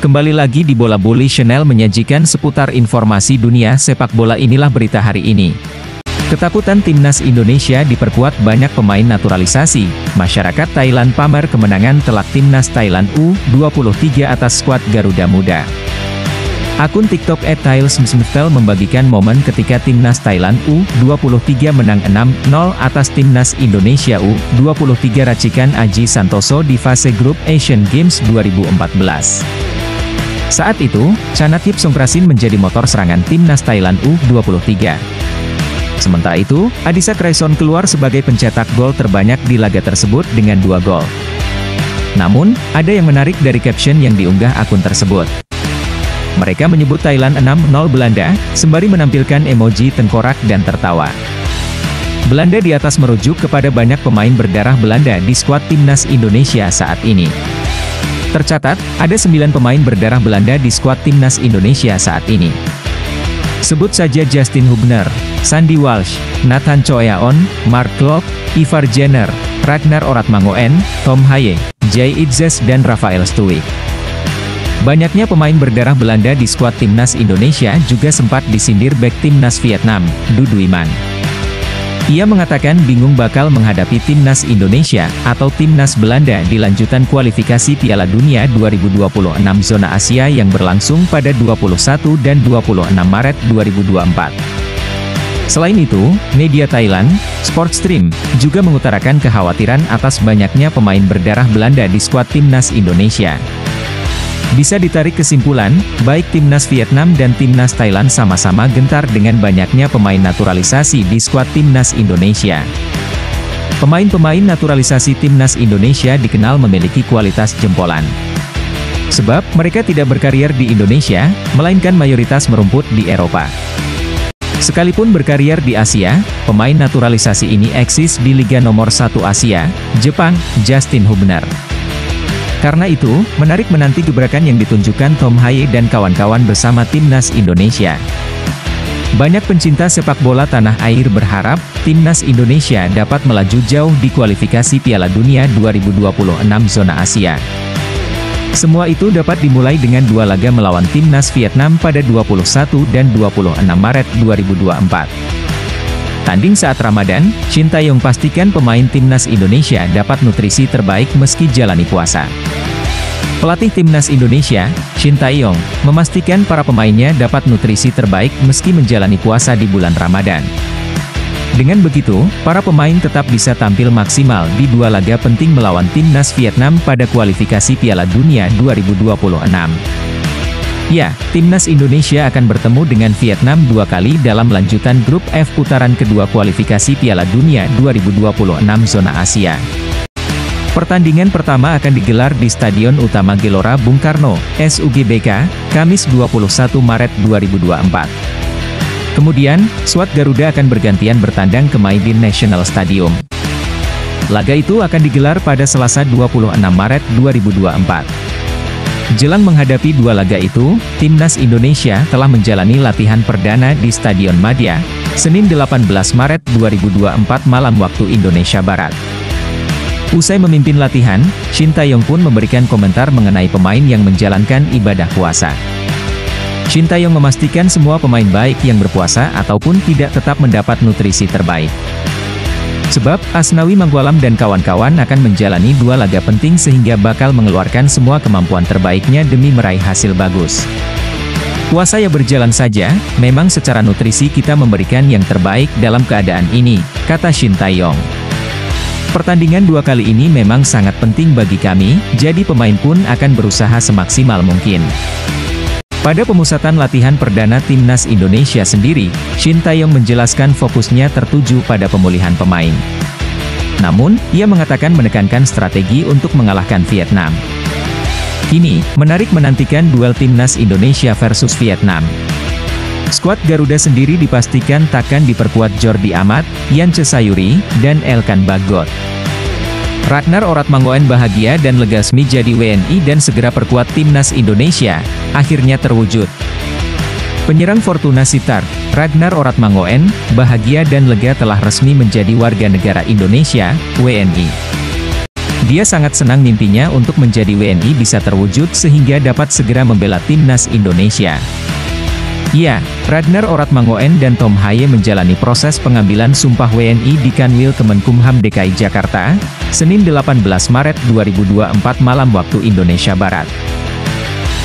Kembali lagi di Bola Bully Channel menyajikan seputar informasi dunia sepak bola. Inilah berita hari ini. Ketakutan timnas Indonesia diperkuat banyak pemain naturalisasi. Masyarakat Thailand pamer kemenangan telak timnas Thailand U23 atas skuad Garuda Muda. Akun TikTok @ThailsMsmftel membagikan momen ketika timnas Thailand U23 menang 6-0 atas timnas Indonesia U23 racikan Aji Santoso di fase grup Asian Games 2014. Saat itu, Chanakip Songkrasin menjadi motor serangan timnas Thailand U23. Sementara itu, Adisa Kraison keluar sebagai pencetak gol terbanyak di laga tersebut dengan 2 gol. Namun, ada yang menarik dari caption yang diunggah akun tersebut. Mereka menyebut Thailand 6-0 Belanda, sembari menampilkan emoji tengkorak dan tertawa. Belanda di atas merujuk kepada banyak pemain berdarah Belanda di skuad timnas Indonesia saat ini. Tercatat, ada 9 pemain berdarah Belanda di skuad timnas Indonesia saat ini. Sebut saja Justin Hubner, Sandy Walsh, Nathan Choeaon, Mark Klok, Ivar Jenner, Ragnar Oratmangoen, Tom Haye, Jay Itzes dan Rafael Stuik. Banyaknya pemain berdarah Belanda di skuad timnas Indonesia juga sempat disindir bek timnas Vietnam, Du Duiman. Ia mengatakan bingung bakal menghadapi timnas Indonesia atau timnas Belanda di lanjutan kualifikasi Piala Dunia 2026 zona Asia yang berlangsung pada 21 dan 26 Maret 2024. Selain itu, media Thailand, Sportstream, juga mengutarakan kekhawatiran atas banyaknya pemain berdarah Belanda di skuad timnas Indonesia. Bisa ditarik kesimpulan, baik timnas Vietnam dan timnas Thailand sama-sama gentar dengan banyaknya pemain naturalisasi di skuad timnas Indonesia. Pemain-pemain naturalisasi timnas Indonesia dikenal memiliki kualitas jempolan. Sebab, mereka tidak berkarier di Indonesia, melainkan mayoritas merumput di Eropa. Sekalipun berkarier di Asia, pemain naturalisasi ini eksis di Liga Nomor 1 Asia, Jepang, Justin Hubner. Karena itu, menarik menanti gebrakan yang ditunjukkan Tom Haye dan kawan-kawan bersama timnas Indonesia. Banyak pencinta sepak bola tanah air berharap, timnas Indonesia dapat melaju jauh di kualifikasi Piala Dunia 2026 zona Asia. Semua itu dapat dimulai dengan 2 laga melawan timnas Vietnam pada 21 dan 26 Maret 2024. Tanding saat Ramadan, Shin Tae-yong pastikan pemain timnas Indonesia dapat nutrisi terbaik meski jalani puasa. Pelatih timnas Indonesia, Shin Tae-yong, memastikan para pemainnya dapat nutrisi terbaik meski menjalani puasa di bulan Ramadan. Dengan begitu, para pemain tetap bisa tampil maksimal di 2 laga penting melawan timnas Vietnam pada kualifikasi Piala Dunia 2026. Ya, timnas Indonesia akan bertemu dengan Vietnam 2 kali dalam lanjutan grup F putaran kedua kualifikasi Piala Dunia 2026 zona Asia. Pertandingan pertama akan digelar di Stadion Utama Gelora Bung Karno, SUGBK, Kamis 21 Maret 2024. Kemudian, skuad Garuda akan bergantian bertandang ke Maidin National Stadium. Laga itu akan digelar pada Selasa 26 Maret 2024. Jelang menghadapi 2 laga itu, timnas Indonesia telah menjalani latihan perdana di Stadion Madia, Senin 18 Maret 2024 malam waktu Indonesia Barat. Usai memimpin latihan, Shin Tae-yong pun memberikan komentar mengenai pemain yang menjalankan ibadah puasa. Shin Tae-yong memastikan semua pemain baik yang berpuasa ataupun tidak tetap mendapat nutrisi terbaik. Sebab, Asnawi Mangkualam dan kawan-kawan akan menjalani 2 laga penting sehingga bakal mengeluarkan semua kemampuan terbaiknya demi meraih hasil bagus. Puasa ya berjalan saja, memang secara nutrisi kita memberikan yang terbaik dalam keadaan ini, kata Shin Tae-yong. Pertandingan 2 kali ini memang sangat penting bagi kami, jadi pemain pun akan berusaha semaksimal mungkin. Pada pemusatan latihan perdana timnas Indonesia sendiri, Shin Tae-yong menjelaskan fokusnya tertuju pada pemulihan pemain. Namun, ia mengatakan menekankan strategi untuk mengalahkan Vietnam. Kini, menarik menantikan duel timnas Indonesia versus Vietnam. Skuad Garuda sendiri dipastikan takkan diperkuat Jordi Amat, Yance Sayuri, dan Elkan Bagot. Ragnar Oratmangoen bahagia dan lega resmi jadi WNI dan segera perkuat timnas Indonesia, akhirnya terwujud. Penyerang Fortuna Sittard, Ragnar Oratmangoen, bahagia dan lega telah resmi menjadi warga negara Indonesia, WNI. Dia sangat senang mimpinya untuk menjadi WNI bisa terwujud sehingga dapat segera membela timnas Indonesia. Ya, Ragnar Oratmangoen dan Tom Haye menjalani proses pengambilan sumpah WNI di Kanwil Kemenkumham DKI Jakarta, Senin 18 Maret 2024 malam waktu Indonesia Barat.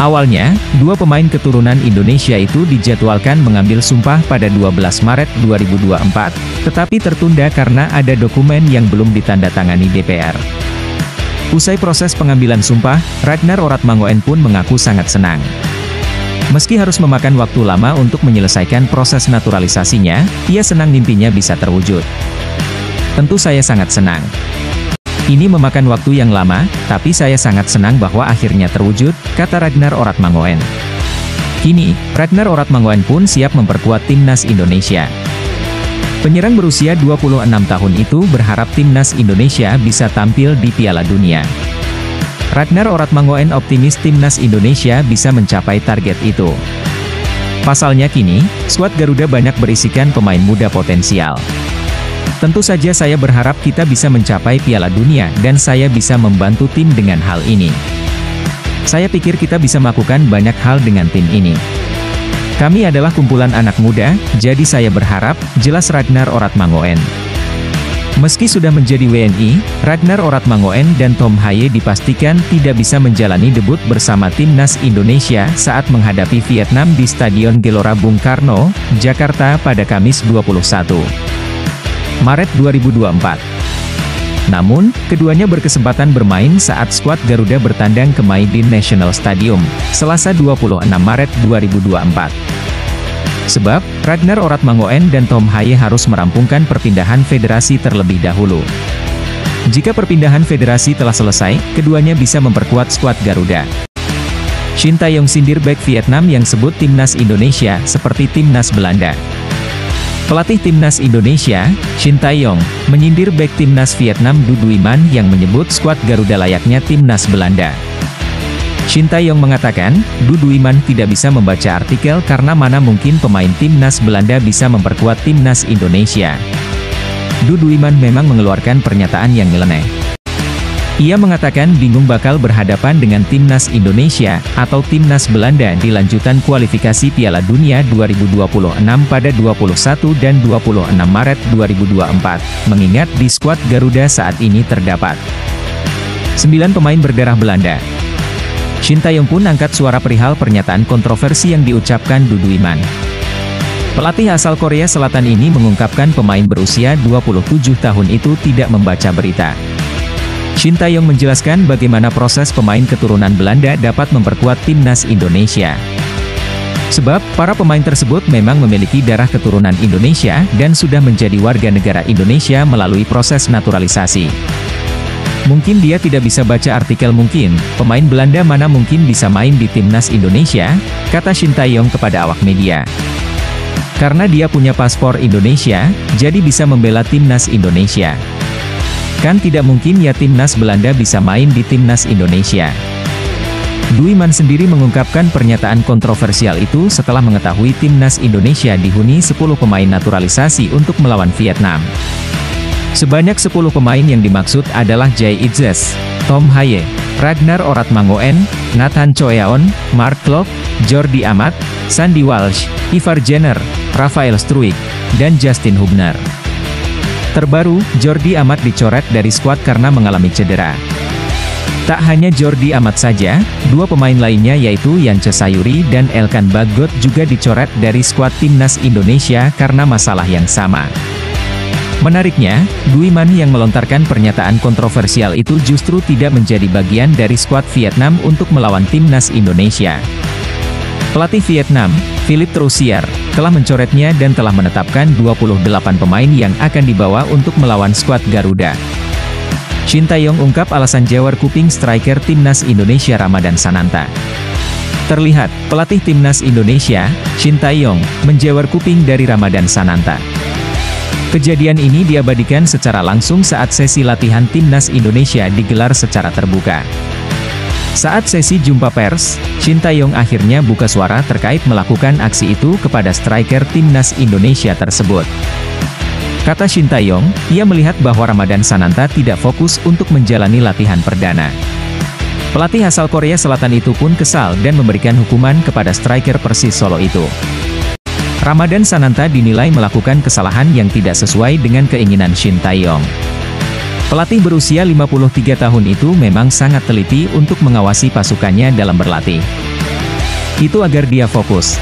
Awalnya, dua pemain keturunan Indonesia itu dijadwalkan mengambil sumpah pada 12 Maret 2024, tetapi tertunda karena ada dokumen yang belum ditandatangani DPR. Usai proses pengambilan sumpah, Ragnar Oratmangoen pun mengaku sangat senang. Meski harus memakan waktu lama untuk menyelesaikan proses naturalisasinya, ia senang mimpinya bisa terwujud. Tentu saya sangat senang. Ini memakan waktu yang lama, tapi saya sangat senang bahwa akhirnya terwujud, kata Ragnar Oratmangoen. Kini, Ragnar Oratmangoen pun siap memperkuat timnas Indonesia. Penyerang berusia 26 tahun itu berharap timnas Indonesia bisa tampil di Piala Dunia. Ragnar Oratmangoen optimis timnas Indonesia bisa mencapai target itu. Pasalnya kini, skuad Garuda banyak berisikan pemain muda potensial. Tentu saja saya berharap kita bisa mencapai Piala Dunia dan saya bisa membantu tim dengan hal ini. Saya pikir kita bisa melakukan banyak hal dengan tim ini. Kami adalah kumpulan anak muda, jadi saya berharap, jelas Ragnar Oratmangoen. Meski sudah menjadi WNI, Ragnar Oratmangoen dan Tom Haye dipastikan tidak bisa menjalani debut bersama timnas Indonesia saat menghadapi Vietnam di Stadion Gelora Bung Karno, Jakarta pada Kamis 21 Maret 2024. Namun, keduanya berkesempatan bermain saat skuad Garuda bertandang ke Maidin National Stadium, Selasa 26 Maret 2024. Sebab, Ragnar Oratmangoen dan Tom Haye harus merampungkan perpindahan federasi terlebih dahulu. Jika perpindahan federasi telah selesai, keduanya bisa memperkuat skuad Garuda. Shin Tae-yong sindir bek Vietnam yang sebut timnas Indonesia seperti timnas Belanda. Pelatih timnas Indonesia, Shin Tae-yong, menyindir bek timnas Vietnam Du Duiman yang menyebut skuad Garuda layaknya timnas Belanda. Shin Tae-yong mengatakan, Du Duiman tidak bisa membaca artikel karena mana mungkin pemain timnas Belanda bisa memperkuat timnas Indonesia. Du Duiman memang mengeluarkan pernyataan yang nyeleneh. Ia mengatakan bingung bakal berhadapan dengan timnas Indonesia, atau timnas Belanda di lanjutan kualifikasi Piala Dunia 2026 pada 21 dan 26 Maret 2024, mengingat di skuad Garuda saat ini terdapat 9 pemain berdarah Belanda. Shin Tae-yong pun angkat suara perihal pernyataan kontroversi yang diucapkan Du Duiman. Pelatih asal Korea Selatan ini mengungkapkan pemain berusia 27 tahun itu tidak membaca berita. Shin Tae-yong menjelaskan bagaimana proses pemain keturunan Belanda dapat memperkuat timnas Indonesia. Sebab, para pemain tersebut memang memiliki darah keturunan Indonesia dan sudah menjadi warga negara Indonesia melalui proses naturalisasi. Mungkin dia tidak bisa baca artikel mungkin, pemain Belanda mana mungkin bisa main di timnas Indonesia, kata Shin Tae-yong kepada awak media. Karena dia punya paspor Indonesia, jadi bisa membela timnas Indonesia. Kan tidak mungkin ya timnas Belanda bisa main di timnas Indonesia. Duiman sendiri mengungkapkan pernyataan kontroversial itu setelah mengetahui timnas Indonesia dihuni 10 pemain naturalisasi untuk melawan Vietnam. Sebanyak 10 pemain yang dimaksud adalah Jay Itzes, Tom Haye, Ragnar Oratmangoen, Nathan Choeon, Mark Klok, Jordi Amat, Sandy Walsh, Ivar Jenner, Rafael Struijk, dan Justin Hubner. Terbaru, Jordi Amat dicoret dari skuad karena mengalami cedera. Tak hanya Jordi Amat saja, dua pemain lainnya yaitu Yance Sayuri dan Elkan Bagot juga dicoret dari skuad timnas Indonesia karena masalah yang sama. Menariknya, Duiman yang melontarkan pernyataan kontroversial itu justru tidak menjadi bagian dari skuad Vietnam untuk melawan timnas Indonesia. Pelatih Vietnam, Philippe Troussier, telah mencoretnya dan telah menetapkan 28 pemain yang akan dibawa untuk melawan skuad Garuda. Shin Tae-yong ungkap alasan jawar kuping striker timnas Indonesia Ramadan Sananta. Terlihat, pelatih timnas Indonesia, Shin Tae-yong, menjawar kuping dari Ramadan Sananta. Kejadian ini diabadikan secara langsung saat sesi latihan timnas Indonesia digelar secara terbuka. Saat sesi jumpa pers, Shin Tae-yong akhirnya buka suara terkait melakukan aksi itu kepada striker timnas Indonesia tersebut. Kata Shin Tae-yong, ia melihat bahwa Ramadan Sananta tidak fokus untuk menjalani latihan perdana. Pelatih asal Korea Selatan itu pun kesal dan memberikan hukuman kepada striker Persis Solo itu. Ramadan Sananta dinilai melakukan kesalahan yang tidak sesuai dengan keinginan Shin Tae-yong. Pelatih berusia 53 tahun itu memang sangat teliti untuk mengawasi pasukannya dalam berlatih. Itu agar dia fokus.